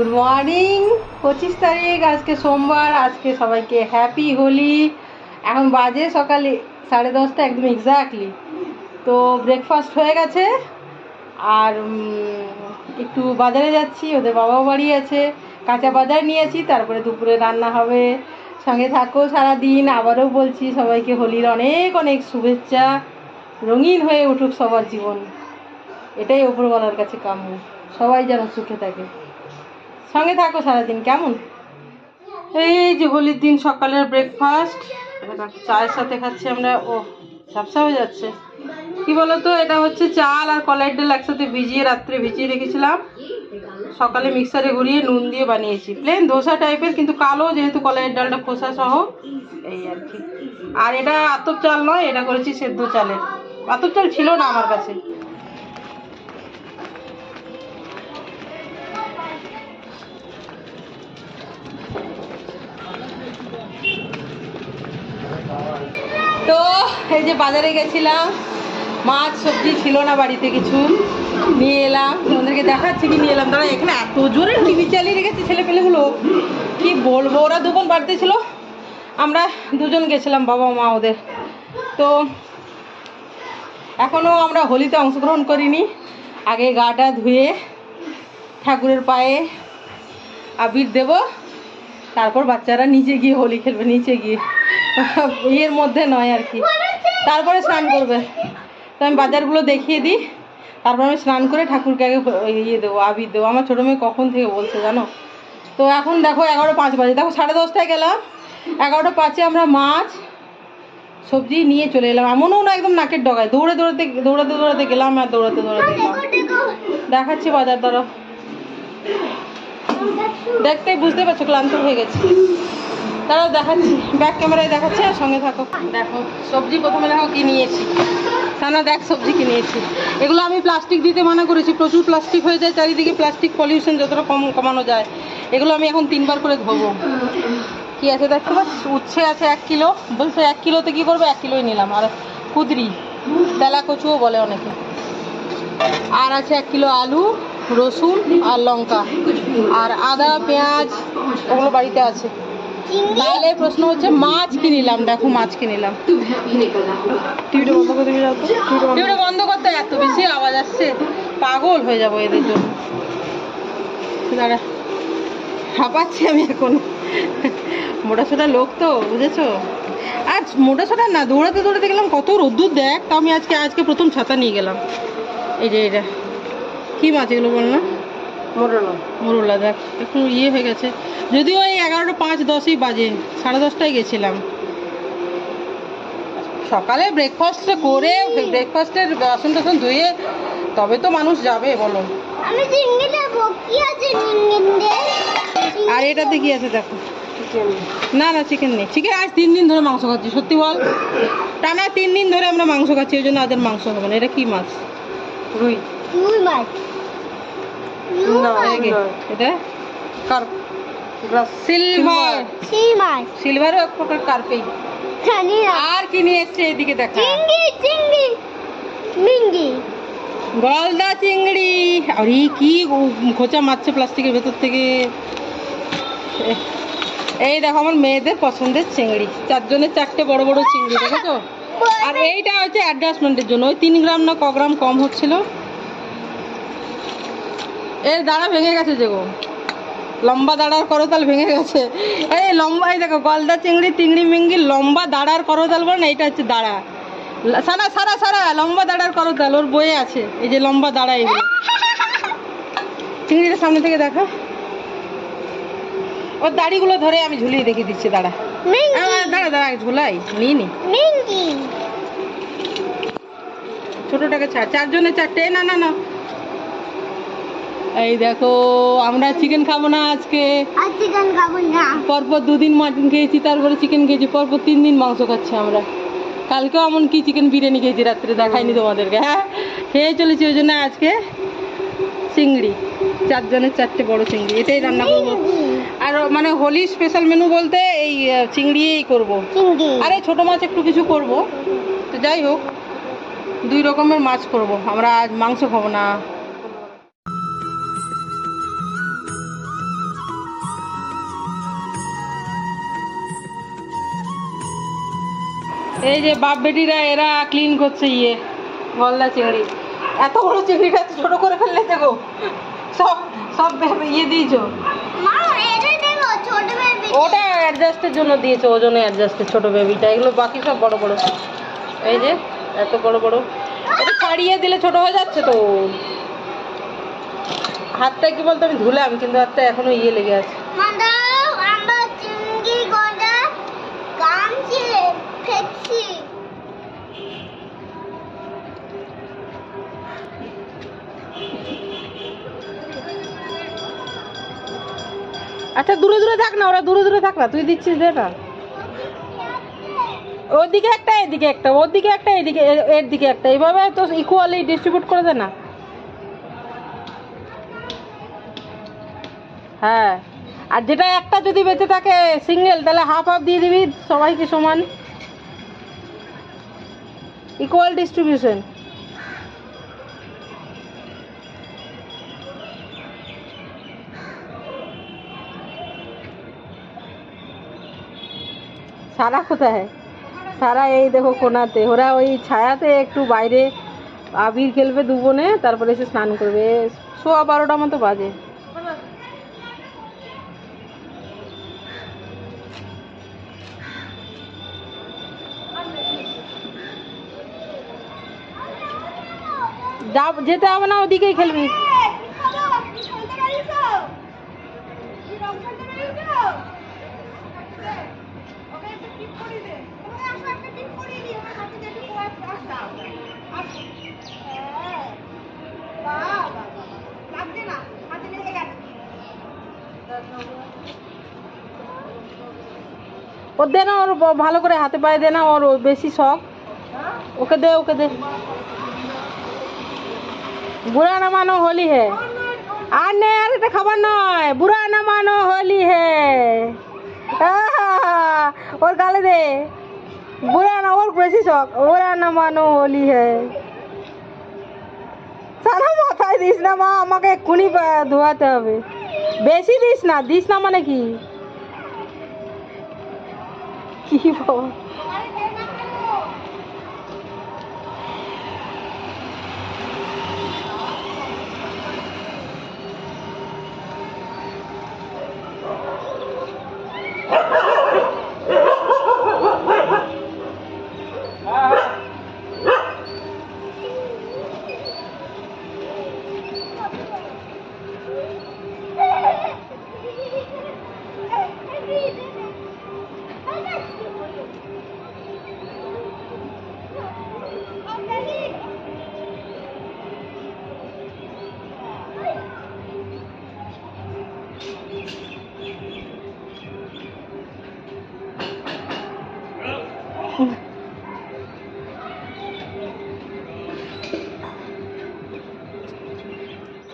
Good morning. 25 তারিখ, আজকে সোমবার। আজকে সবাইকে হ্যাপি হোলি। এখন বাজে সকালে 10:30, একদম এক্স্যাক্টলি। তো ব্রেকফাস্ট হয়ে গেছে, আর একটু বাজারে যাচ্ছি, ওদের বাবাও বাড়ি আছে, কাঁচা বাজার নিয়েছি, তারপরে দুপুরে রান্না হবে। সঙ্গে থাকো সারাদিন। আবারও বলছি, সবাইকে হোলির অনেক অনেক শুভেচ্ছা। রঙিন হয়ে উঠুক সবার জীবন, এটাই ওপরওয়ালার কাছে কাম্য। সবাই যেন সুখে থাকে। সঙ্গে থাকো সারাদিন, কেমন? এই যে হোলির দিন সকালের ব্রেকফাস্ট, চায়ের সাথে খাচ্ছি আমরা। ও ঝাপসা হয়ে যাচ্ছে। কি বলতো, এটা হচ্ছে চাল আর কলাইয়ের ডাল একসাথে রাত্রে ভিজিয়ে রেখেছিলাম। সকালে মিক্সারে ঘুরিয়ে নুন দিয়ে বানিয়েছি, প্লেন ধোসা টাইপের, কিন্তু কালো, যেহেতু কলাইয়ের ডালটা খোসা সহ, এই আর কি। আর এটা আতপ চাল নয়, এটা করেছি সেদ্ধ চালের। আতপ চাল ছিল না আমার কাছে। তো এই যে বাজারে গেছিলাম, মাছ সবজি ছিল না বাড়িতে, কিছু নিয়ে এলাম। ওদেরকে দেখাচ্ছি কি নিয়ে এলাম। দাঁড়া, এখানে এত জোরে টিভি চালিয়ে রেখেছে ছেলে পেলেগুলো, কি বলবো। ওরা দুজন বাড়িতে ছিল, আমরা দুজন গেছিলাম, বাবা মা ওদের। তো এখনও আমরা হোলিতে অংশগ্রহণ করিনি। আগে গাটা ধুয়ে ঠাকুরের পায়ে আবির দেব, তারপর বাচ্চারা নিচে গিয়ে হোলি খেলবে, নিচে গিয়ে, ইয়ের মধ্যে নয় আর কি। তারপরে স্নান করবে। তো আমি বাজারগুলো দেখিয়ে দিই, তারপর আমি স্নান করে ঠাকুরকে আগে ইয়ে দেবো, আবির দেবো। আমার ছোটো মেয়ে কখন থেকে বলছে জানো। তো এখন দেখো 11:05 বাজে, দেখো 10:30টায় গেলাম, 11:05-এ আমরা মাছ সবজি নিয়ে চলে এলাম। এমনও না একদম নাকের ডগায়, দৌড়াতে গেলাম, আর দৌড়াতে এলাম। দেখাচ্ছি বাজার, দ্বারা দেখতেই বুঝতে পারছো ক্লান্ত হয়ে গেছি। তারাও দেখাচ্ছি, ব্যাক ক্যামেরায় দেখাচ্ছি, আর সঙ্গে থাকো। দেখো সবজি প্রথমে দেখো কি নিয়েছি। সানা দেখ সবজি কি নিয়েছি। এগুলো আমি প্লাস্টিক দিতে মানা করেছি, প্রচুর প্লাস্টিক হয়ে যায় চারিদিকে, প্লাস্টিক পলিউশন যতটা কমানো যায়। এগুলো আমি এখন 3বার করে ধোবো। কি আছে দেখতে পাচ্ছ, উচ্ছে আছে 1 কিলো। বলছে 1 কিলোতে কি করবো, 1 কিলোই নিলাম। আর কুদরি, তেলা কচুও বলে অনেকে। আর আছে 1 কিলো আলু, রসুন আর লঙ্কা, আর আদা পেঁয়াজ, ওগুলো বাড়িতে আছে। তাহলে প্রশ্ন হচ্ছে মাছ কি নিলাম। দেখো মাছ কি নিলাম। টিভিটা বন্ধ করে দিবি, টিভিটা বন্ধ করতে, এত বেশি আওয়াজ আসছে, পাগল হয়ে যাবো এদের জন্য। দাঁড়া, হাঁপাচ্ছি আমি এখন, মোটাসোটা লোক তো, বুঝেছো। আজ মোটাসোটা না, দৌড়াতে গেলাম, কত রোদ্দুর দেখ। তো আমি আজকে প্রথম ছাতা নিয়ে গেলাম। এই যে এটা কি মাছ, এগুলো বল না, মোরলা। দেখ একটু ইয়ে হয়ে গেছে, যদিও এই 11:05-10 বাজে, 10:30টায় গেছিলাম। সকালে ব্রেকফাস্ট করে, ব্রেকফাস্টের বাসন টাসন ধুয়ে তবে তো মানুষ যাবে, বলো। আর এটাতে কি আছে দেখো। না চিকেন নেই, চিকেন আজ 3 দিন ধরে মাংস খাচ্ছি। সত্যি বল, টানা 3 দিন ধরে আমরা মাংস খাচ্ছি, ওই জন্য আজ মাংস হবে না। এটা কি মাছ? রুই মাছ। এটা কার্প, সিলভার এক প্রকার কার্পেই। আর কি নিয়ে এসছে এদিকে দেখা, গলদা চিংড়ি। আর কি খোঁচা মারছে প্লাস্টিকের ভেতর থেকে। এই দেখো আমার মেয়েদের পছন্দের চিংড়ি, 4 জনের 4টে বড় বড় চিংড়ি, দেখেছো। আর এইটা হচ্ছে অ্যাডজাস্টমেন্টের জন্য, ওই 3 গ্রাম না গ্রাম কম হচ্ছিল। এর দাঁড়া ভেঙে গেছে, যে গো লম্বা দাঁড়ার করতাল ভেঙে গেছে। এই লম্বা, এই দেখো গলদা চিংড়ি, চিংড়ি মিঙ্গি, লম্বা দাঁড়ার করতাল বল না, এইটা হচ্ছে দাঁড়া। সারা লম্বা দাঁড়ার করতাল, ওর বইয়ে আছে। এই যে লম্বা দাঁড়া, এগুলো চিংড়িটা সামনে থেকে দেখা। ওর দাড়িগুলো ধরে আমি ঝুলিয়ে দেখিয়ে দিচ্ছি, দাঁড়া দাঁড়া ঝুলাই নিয়ে ছোটটাকে ছাড়। 4 জনের 4টে। না এই দেখো, আমরা চিকেন খাবো না আজকে, পরপর 2 দিন মাটন খেয়েছি, তারপরে চিকেন খেয়েছি, পরপর 3 দিন মাংস খাচ্ছি আমরা। কালকেও এমন কি চিকেন বিরিয়ানি খেয়েছি রাত্রে, দেখাইনি তোমাদেরকে। হ্যাঁ খেয়ে চলেছি, ওই জন্য আজকে চিংড়ি, 4 জনের 4টে বড় চিংড়ি, এটাই রান্না করবো। আর মানে হোলি স্পেশাল মেনু বলতে এই চিংড়িই করবো। আর এই ছোটো মাছ একটু কিছু করবো। তো যাই হোক, 2 রকমের মাছ করবো আমরা, আজ মাংস খাবো না। এই যে বাপ বেটিরা এরা ক্লিন করছে গলদা চিংড়ি। এত বড় চিংড়িটা ছোট করে ফেললে দেখো, সব সব ইয়ে দিয়েছো। ওটা অ্যাডজাস্টের জন্য দিয়েছে, ওজনে অ্যাডজাস্টের ছোট বেবিটা। এগুলো বাকি সব বড় বড়। এই যে এত বড় বড়, এটা ছাড়িয়ে দিলে ছোট হয়ে যাচ্ছে তো। হাতটা কি বলতো আমি ধুলাম, কিন্তু হাতটা এখনো লেগে আছে। আচ্ছা দূরে দূরে থাক না, ওরা দূরে দূরে থাক না, তুই দিচ্ছিস দে না। ওদিকে একটা, এদিকে একটা, ওদিকে একটা, এদিকে এর দিকে একটা, এইভাবে তো ইকুয়ালি ডিস্ট্রিবিউট করে দে না। হ্যাঁ, আর যেটা একটা যদি বেঁচে থাকে সিঙ্গেল, তাহলে হাফ হাফ দিয়ে দিবি সবাইকে সমান, ইকুয়াল ডিস্ট্রিবিউশন। সারা কোথায়? সারা এই দেখো কোনাতে, ওরা ওই ছায়াতে একটু বাইরে আবির খেলবে দু বোনে, তারপরে এসে স্নান করবে। 12:15 মতো বাজে। যেতে হবে না, ওদিকেই খেলবি। ওর দে না, ওর ভালো করে হাতে পায়ে দে না, ওর বেশি শখ। ওকে দে, ওকে দে। বুড়া না মানো হোলি হে। আর নে, আর এটা খাবার নয়। বুড়া না মানো হোলি হে। ওর গালে দে। বুড়া না, ওর বেশি শখ। বুড়া না মানো হোলি হে। সারা মাথায় দিস না মা, আমাকে এক্ষুনি ধোয়াতে হবে। বেশি দিস না, দিস না মানে কি? কি বাবা,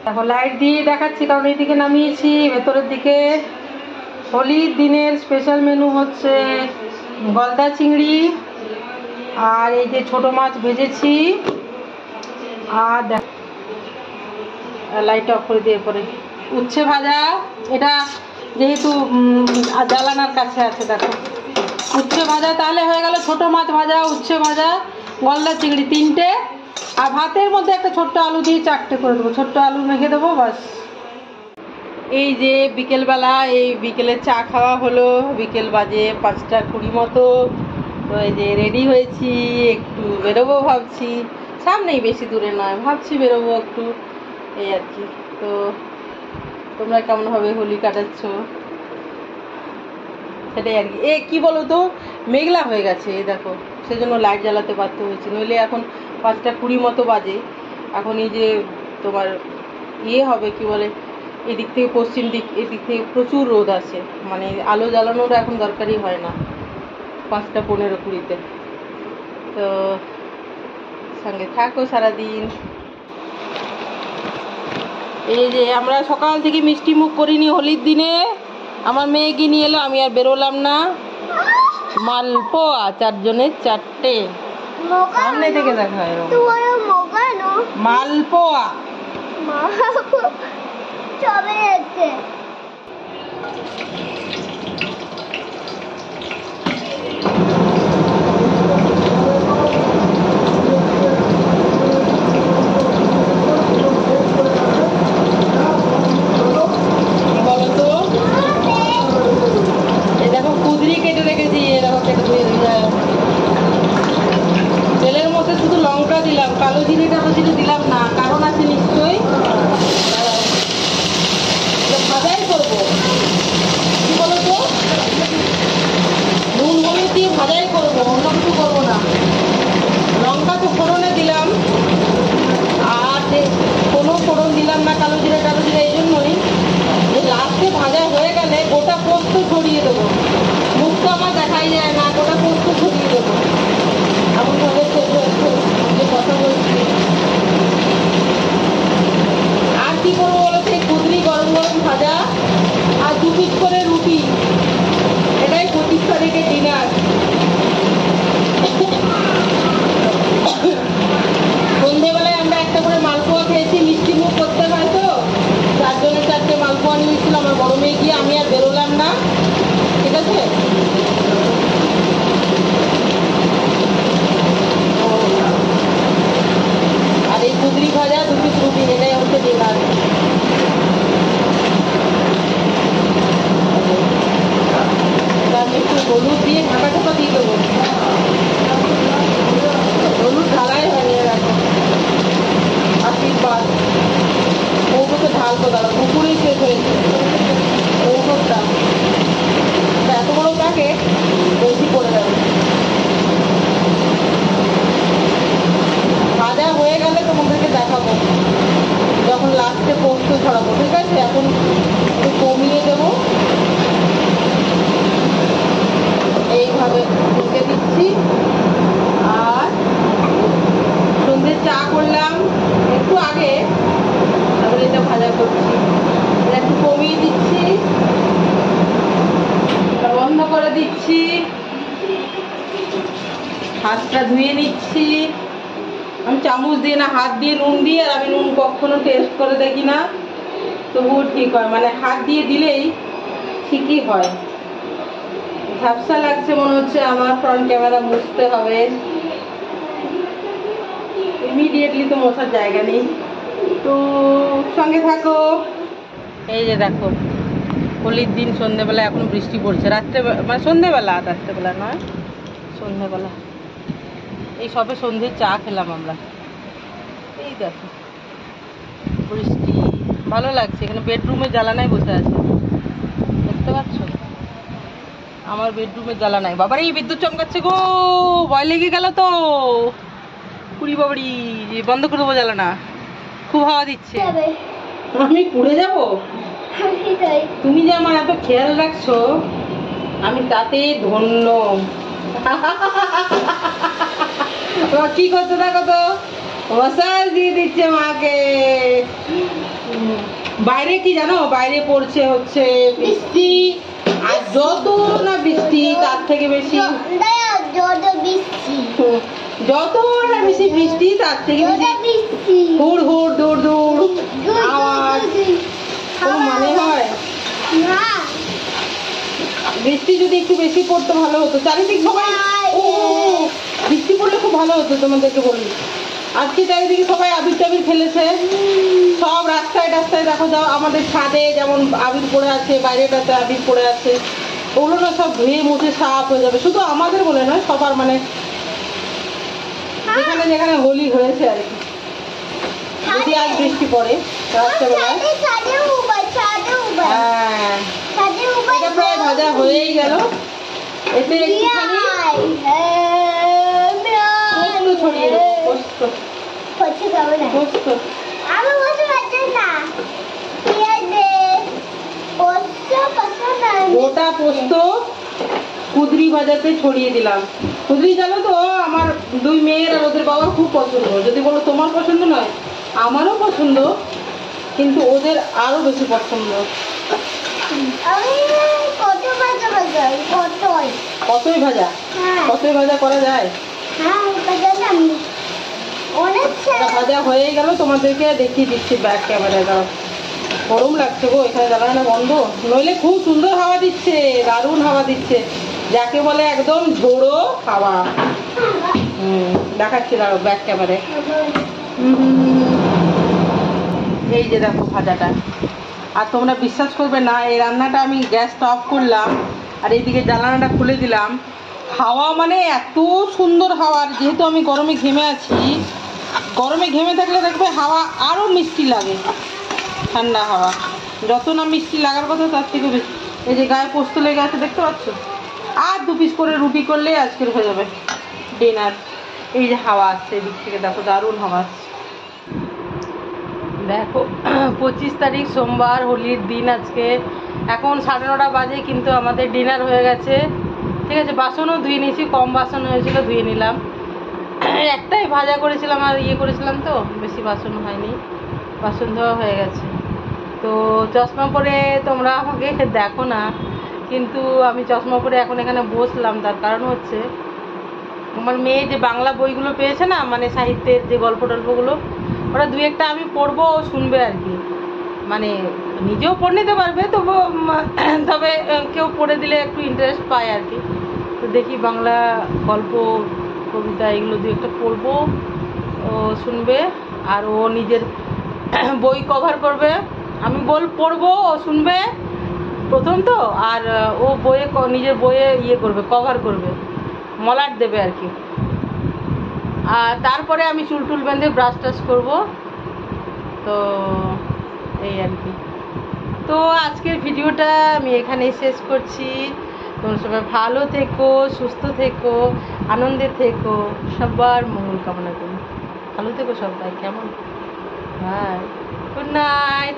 দেখো লাইট দিয়ে দেখাচ্ছি, কারণ এইদিকে নামিয়েছি। ভেতরের দিকে হোলির দিনের স্পেশাল মেনু হচ্ছে গলদা চিংড়ি, আর এই যে ছোট মাছ ভেজেছি। আর দেখ, লাইট অফ করে দিয়ে পরে উচ্ছে ভাজা। এটা যেহেতু জ্বালানার কাছে আছে, দেখো উচ্ছে ভাজা তাহলে হয়ে গেল। ছোট মাছ ভাজা, উচ্ছে ভাজা, গলদা চিংড়ি, 3টে। আর ভাতের মধ্যে একটা ছোট্ট আলু দিয়ে 4টে করে দেবো, ছোট্ট আলু মেখে দেবো, বাস। এই যে বিকেলবেলা, এই বিকেলের চা খাওয়া হলো। বিকেল বাজে 5:20 মতো। তো এই যে রেডি হয়েছি, একটু বেরোবো ভাবছি। সামনেই, বেশি দূরে নয়, ভাবছি বেরোবো একটু, এই আর কি। তো তোমরা কেমনভাবে হোলি কাটাচ্ছ সেটাই আর কি। কি বলো তো, মেঘলা হয়ে গেছে দেখো, সেজন্য লাইট জ্বালাতে বাধ্য হয়েছি। নইলে এখন 5:20 মতো বাজে। এখন এই যে তোমার হবে কি বলে, এদিক থেকে পশ্চিম দিক, এদিক থেকে প্রচুর রোদ আসে, মানে আলো জ্বালানোর এখন দরকারই হয় না 5:15-20-তে। তো সঙ্গে থাকো সারাদিন। এই যে আমরা সকাল থেকে মিষ্টি মুখ করিনি হোলির দিনে। আমার মেয়ে কি নিয়ে এলো, আমি আর বেরোলাম না। মালপোয়া 4 জনের 4টে, সামনে থেকে দেখা হয় মালপোয়া। দিয়ে আমি আর বেরোলাম না, ঠিক আছে? আর এই কুদরি ভাজা, 2 পিস রুটি, এটাই হচ্ছে ডিনার। আমি একটু হলুদ দিয়ে ঢাকা ঢাকা দিয়ে দেবো, হলুদ ঢালাই হয়নি এখন। আশীর্বাদ ওগুলোকে ঢালতো, দাঁড়া পুকুরেই শেষ হয়েছে ওগুলোটা, এত বড় প্যাকেট বেশি পড়ে যাবে। ভাজা হয়ে গেলে তোমাদেরকে দেখাবো যখন লাস্টে পোস্ত ছড়াবো, ঠিক আছে? এখন একটু কমিয়ে দেবো, এইভাবে ঢেকে দিচ্ছি। আর সন্ধ্যে চা করলাম একটু আগে, তারপরে এটা ভাজা করছি, এটা একটু কমিয়ে দিচ্ছি, বন্ধ করে দিচ্ছি, হাতটা ধুয়ে নিচ্ছি। আমি চামচ দিয়ে না, হাত দিয়ে নুন দিয়ে, আর আমি নুন কখনো টেস্ট করে দেখি না, তবুও ঠিক হয়, মানে হাত দিয়ে দিলেই ঠিকই হয়। ঝাপসা লাগছে মনে হচ্ছে, আমার ফ্রন্ট ক্যামেরা মুছতে হবে, ইমিডিয়েটলি তো মোছার জায়গা নেই, তো সঙ্গে থাকো। এই যে দেখো, হোলির দিন সন্ধ্যেবেলা, এখন বৃষ্টি পড়ছে, রাত্রে মানে সন্ধ্যেবেলা, রাত্রেবেলা নয়, সন্ধ্যেবেলা। এই সবে সন্ধ্যের চা খেলাম আমরা। এই দেখো বৃষ্টি, ভালো লাগছে। এখানে বেডরুমে জ্বালানায় বসে আছে, দেখতে পাচ্ছ? আমার বেডরুমে জ্বালা নাই। বাবারে এই বিদ্যুৎ চমকাচ্ছে গো, ভয় লেগে গেল তো। পুরি বাবারি, বন্ধ করে দেবো জ্বালানা, খুব হাওয়া দিচ্ছে। আমি পুড়ে যাব? তুমি যে আমার এত খেয়াল রাখছো, আমি তাতে ধন্য। কি করছো দেখো তো, মশাল দিয়ে দিচ্ছে মাকে। বাইরে কি জানো, বাইরে পড়ছে হচ্ছে বৃষ্টি, আর যত না বৃষ্টি তার থেকে বেশি, যত না বেশি বৃষ্টি তার থেকে বেশি হুড় হুড় দৌড় দৌড় আওয়াজ, কোনো মানে হয়? বৃষ্টি যদি একটু বেশি পড়তো ভালো হতো, চারিদিক সবাই, ও বৃষ্টি পড়লে খুব ভালো হতো। তোমাদেরকে বলি, আজকে চারিদিকে সবাই আবির টাবির খেলেছে, সব রাস্তায় রাস্তায় দেখো, যাও আমাদের ছাদে যেমন আবির পড়ে আছে, বাইরেটাতে আবির পড়ে আছে, ওগুলো না সব ধুয়ে মুছে সাফ হয়ে যাবে। শুধু আমাদের বলে নয়, সবার, মানে যেখানে যেখানে হোলি হয়েছে আর কি। যদি আজ বৃষ্টি পড়ে রাত্রেবেলায়, হ্যাঁ, এটা প্রায় ভাজা হয়েই গেল। এতে একটুখানি পোস্ত ছড়িয়ে দেবো, পোস্ত, পোস্ত, গোটা পোস্ত কুদরি ভাজাতে ছড়িয়ে দিলাম। কুদরি জানো তো, আমার 2 মেয়ের আর ওদের বাবার খুব পছন্দ। যদি বলো তোমার পছন্দ নয়, আমারও পছন্দ, কিন্তু ওদের আরো বেশি পছন্দ। কতই ভাজা, কতই ভাজা করা যায়। ভাজা হয়ে গেল, তোমাদেরকে দেখিয়ে দিচ্ছি ব্যাক ক্যামেরায়। দাও, গরম লাগছে গো, এখানে জ্বালানো বন্ধ, নইলে খুব সুন্দর হাওয়া দিচ্ছে, দারুণ হাওয়া দিচ্ছে, যাকে বলে একদম ঝোড়ো হাওয়া। দেখাচ্ছি, দাঁড়ো ব্যাক ক্যামেরায়। এই যে দেখো ভাজাটা, আর তোমরা বিশ্বাস করবে না, এই রান্নাটা আমি গ্যাসটা অফ করলাম আর এইদিকে জ্বালানাটা খুলে দিলাম, হাওয়া মানে এত সুন্দর হাওয়া। যেহেতু আমি গরমে ঘেমে আছি, গরমে ঘেমে থাকলে দেখবে হাওয়া আরও মিষ্টি লাগে, ঠান্ডা হাওয়া, যত না মিষ্টি লাগার কথা তার থেকে বেশি। এই যে গায়ে পোস্ত লেগে আছে, দেখতে পাচ্ছ? আর 2 পিস করে রুটি করলেই আজকের হয়ে যাবে ডিনার। এই যে হাওয়া আসছে এদিক থেকে, দেখো দারুণ হাওয়া আসছে। দেখো 25 তারিখ সোমবার, হোলির দিন আজকে। এখন 9:30 বাজে, কিন্তু আমাদের ডিনার হয়ে গেছে, ঠিক আছে? বাসনও ধুয়ে নিয়েছি, কম বাসন হয়েছিল, ধুয়ে নিলাম। একটাই ভাজা করেছিলাম আর ইয়ে করেছিলাম, তো বেশি বাসন হয়নি, বাসন ধোয়া হয়ে গেছে। তো চশমা পরে তোমরা আমাকে দেখো না, কিন্তু আমি চশমা পরে এখন এখানে বসলাম, তার কারণ হচ্ছে আমার মেয়ে যে বাংলা বইগুলো পেয়েছে না, মানে সাহিত্যের যে গল্প টল্পগুলো, ওরা 2-1টা আমি পড়বো, ও শুনবে আর কি। মানে নিজেও পড়ে নিতে পারবে, তবে কেউ পড়ে দিলে একটু ইন্টারেস্ট পায় আর কি। তো দেখি বাংলা গল্প কবিতা এগুলো দিয়ে একটা পড়বো, ও শুনবে আর ও নিজের বই কভার করবে। আমি পড়বো, ও শুনবে প্রথম তো, আর ও বইয়ে নিজের বইয়ে ইয়ে করবে, কভার করবে, মলাট দেবে আর কি। আর তারপরে আমি চুল টুল বেঁধে ব্রাশ টাশ করবো। তো এই আর কি। তো আজকের ভিডিওটা আমি এখানেই শেষ করছি। তোমরা সবাই ভালো থেকো, সুস্থ থেকো, আনন্দে থেকো, সবার মঙ্গল কামনা করি। ভালো থেকো সবাই, কেমন? Bye, good night.